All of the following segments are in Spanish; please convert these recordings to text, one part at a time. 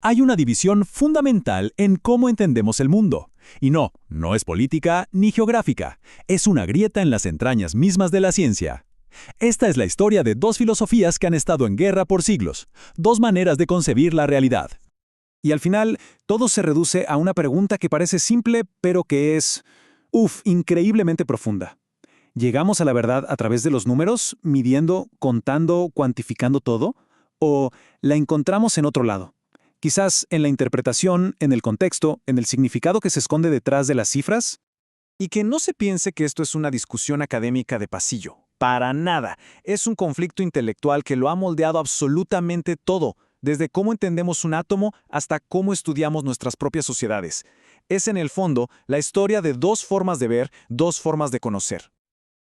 Hay una división fundamental en cómo entendemos el mundo. Y no es política ni geográfica. Es una grieta en las entrañas mismas de la ciencia. Esta es la historia de dos filosofías que han estado en guerra por siglos, dos maneras de concebir la realidad. Y al final, todo se reduce a una pregunta que parece simple, pero que es, increíblemente profunda. ¿Llegamos a la verdad a través de los números, midiendo, contando, cuantificando todo? ¿O la encontramos en otro lado? Quizás en la interpretación, en el contexto, en el significado que se esconde detrás de las cifras. Y que no se piense que esto es una discusión académica de pasillo. Para nada. Es un conflicto intelectual que lo ha moldeado absolutamente todo, desde cómo entendemos un átomo hasta cómo estudiamos nuestras propias sociedades. Es en el fondo la historia de dos formas de ver, dos formas de conocer.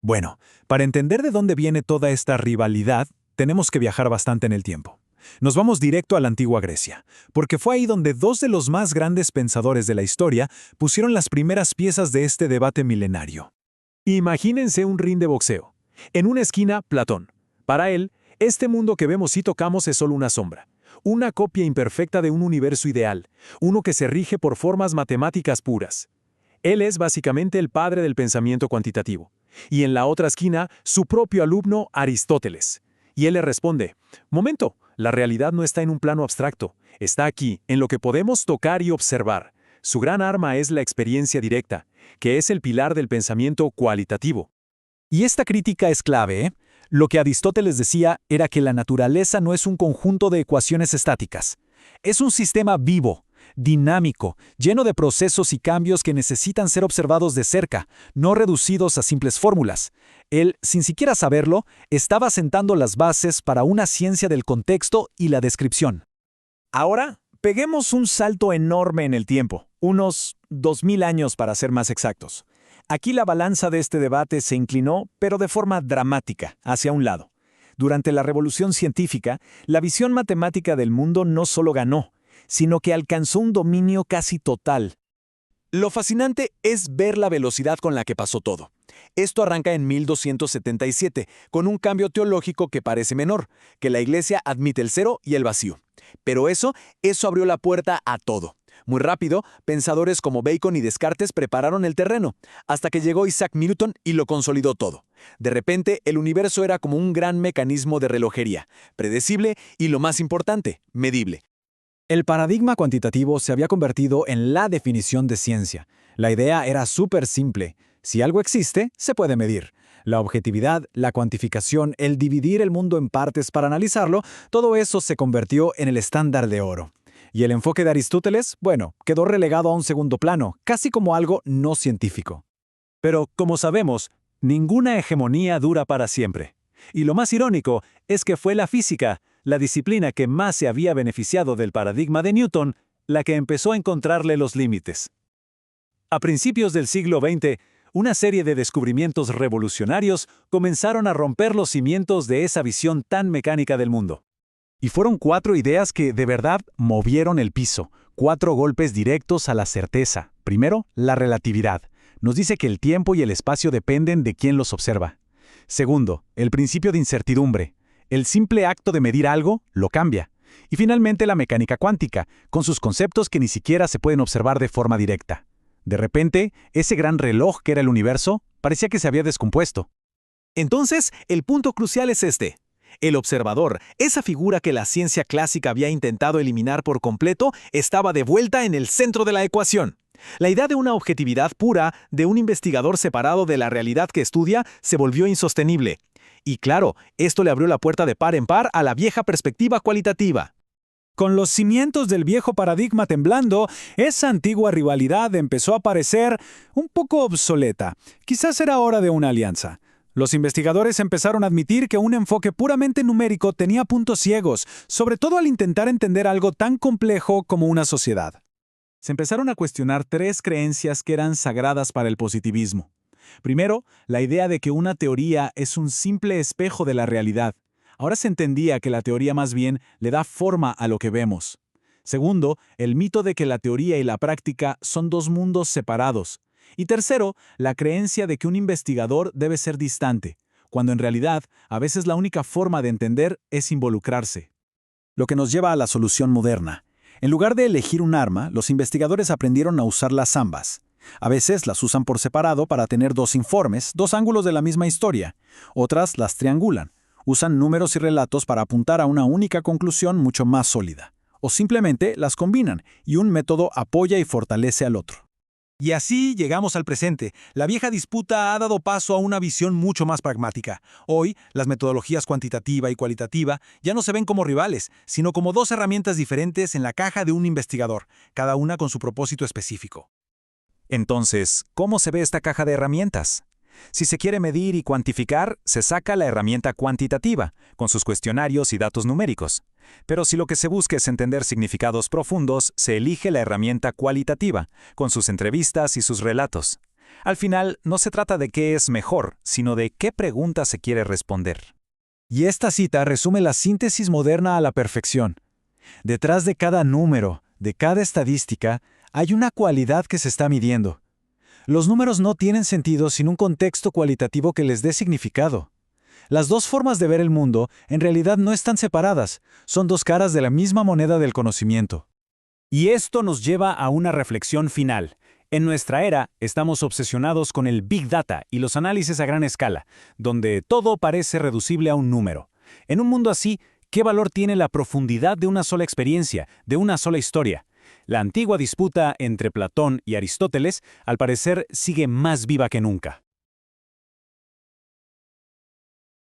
Bueno, para entender de dónde viene toda esta rivalidad, tenemos que viajar bastante en el tiempo. Nos vamos directo a la antigua Grecia, porque fue ahí donde dos de los más grandes pensadores de la historia pusieron las primeras piezas de este debate milenario. Imagínense un ring de boxeo. En una esquina, Platón. Para él, este mundo que vemos y tocamos es solo una sombra, una copia imperfecta de un universo ideal, uno que se rige por formas matemáticas puras. Él es básicamente el padre del pensamiento cuantitativo. Y en la otra esquina, su propio alumno Aristóteles. Y él le responde, momento, la realidad no está en un plano abstracto, está aquí, en lo que podemos tocar y observar. Su gran arma es la experiencia directa, que es el pilar del pensamiento cualitativo. Y esta crítica es clave, ¿eh? Lo que Aristóteles decía era que la naturaleza no es un conjunto de ecuaciones estáticas. Es un sistema vivo, dinámico, lleno de procesos y cambios que necesitan ser observados de cerca, no reducidos a simples fórmulas. Él, sin siquiera saberlo, estaba sentando las bases para una ciencia del contexto y la descripción. Ahora, peguemos un salto enorme en el tiempo, unos 2000 años para ser más exactos. Aquí la balanza de este debate se inclinó, pero de forma dramática, hacia un lado. Durante la Revolución Científica, la visión matemática del mundo no solo ganó, sino que alcanzó un dominio casi total. Lo fascinante es ver la velocidad con la que pasó todo. Esto arranca en 1277, con un cambio teológico que parece menor, que la Iglesia admite el cero y el vacío. Pero eso abrió la puerta a todo. Muy rápido, pensadores como Bacon y Descartes prepararon el terreno, hasta que llegó Isaac Newton y lo consolidó todo. De repente, el universo era como un gran mecanismo de relojería, predecible y, lo más importante, medible. El paradigma cuantitativo se había convertido en la definición de ciencia. La idea era súper simple. Si algo existe, se puede medir. La objetividad, la cuantificación, el dividir el mundo en partes para analizarlo, todo eso se convirtió en el estándar de oro. Y el enfoque de Aristóteles, quedó relegado a un segundo plano, casi como algo no científico. Pero, como sabemos, ninguna hegemonía dura para siempre. Y lo más irónico es que fue la física, la disciplina que más se había beneficiado del paradigma de Newton, la que empezó a encontrarle los límites. A principios del siglo XX, una serie de descubrimientos revolucionarios comenzaron a romper los cimientos de esa visión tan mecánica del mundo. Y fueron 4 ideas que, de verdad, movieron el piso. 4 golpes directos a la certeza. Primero, la relatividad. Nos dice que el tiempo y el espacio dependen de quién los observa. Segundo, el principio de incertidumbre. El simple acto de medir algo lo cambia. Y finalmente, la mecánica cuántica, con sus conceptos que ni siquiera se pueden observar de forma directa. De repente, ese gran reloj que era el universo, parecía que se había descompuesto. Entonces, el punto crucial es este. El observador, esa figura que la ciencia clásica había intentado eliminar por completo, estaba de vuelta en el centro de la ecuación. La idea de una objetividad pura, de un investigador separado de la realidad que estudia, se volvió insostenible. Y claro, esto le abrió la puerta de par en par a la vieja perspectiva cualitativa. Con los cimientos del viejo paradigma temblando, esa antigua rivalidad empezó a parecer un poco obsoleta. Quizás era hora de una alianza. Los investigadores empezaron a admitir que un enfoque puramente numérico tenía puntos ciegos, sobre todo al intentar entender algo tan complejo como una sociedad. Se empezaron a cuestionar 3 creencias que eran sagradas para el positivismo. Primero, la idea de que una teoría es un simple espejo de la realidad. Ahora se entendía que la teoría más bien le da forma a lo que vemos. Segundo, el mito de que la teoría y la práctica son 2 mundos separados. Y tercero, la creencia de que un investigador debe ser distante, cuando en realidad a veces la única forma de entender es involucrarse. Lo que nos lleva a la solución moderna. En lugar de elegir un arma, los investigadores aprendieron a usarlas ambas. A veces las usan por separado para tener dos informes, dos ángulos de la misma historia. Otras las triangulan. Usan números y relatos para apuntar a una única conclusión mucho más sólida. O simplemente las combinan, y un método apoya y fortalece al otro. Y así llegamos al presente. La vieja disputa ha dado paso a una visión mucho más pragmática. Hoy, las metodologías cuantitativa y cualitativa ya no se ven como rivales, sino como dos herramientas diferentes en la caja de un investigador, cada una con su propósito específico. Entonces, ¿cómo se ve esta caja de herramientas? Si se quiere medir y cuantificar, se saca la herramienta cuantitativa, con sus cuestionarios y datos numéricos. Pero si lo que se busca es entender significados profundos, se elige la herramienta cualitativa, con sus entrevistas y sus relatos. Al final, no se trata de qué es mejor, sino de qué pregunta se quiere responder. Y esta cita resume la síntesis moderna a la perfección. Detrás de cada número, de cada estadística, hay una cualidad que se está midiendo. Los números no tienen sentido sin un contexto cualitativo que les dé significado. Las dos formas de ver el mundo en realidad no están separadas, son dos caras de la misma moneda del conocimiento. Y esto nos lleva a una reflexión final. En nuestra era, estamos obsesionados con el Big Data y los análisis a gran escala, donde todo parece reducible a un número. En un mundo así, ¿qué valor tiene la profundidad de una sola experiencia, de una sola historia? La antigua disputa entre Platón y Aristóteles, al parecer, sigue más viva que nunca.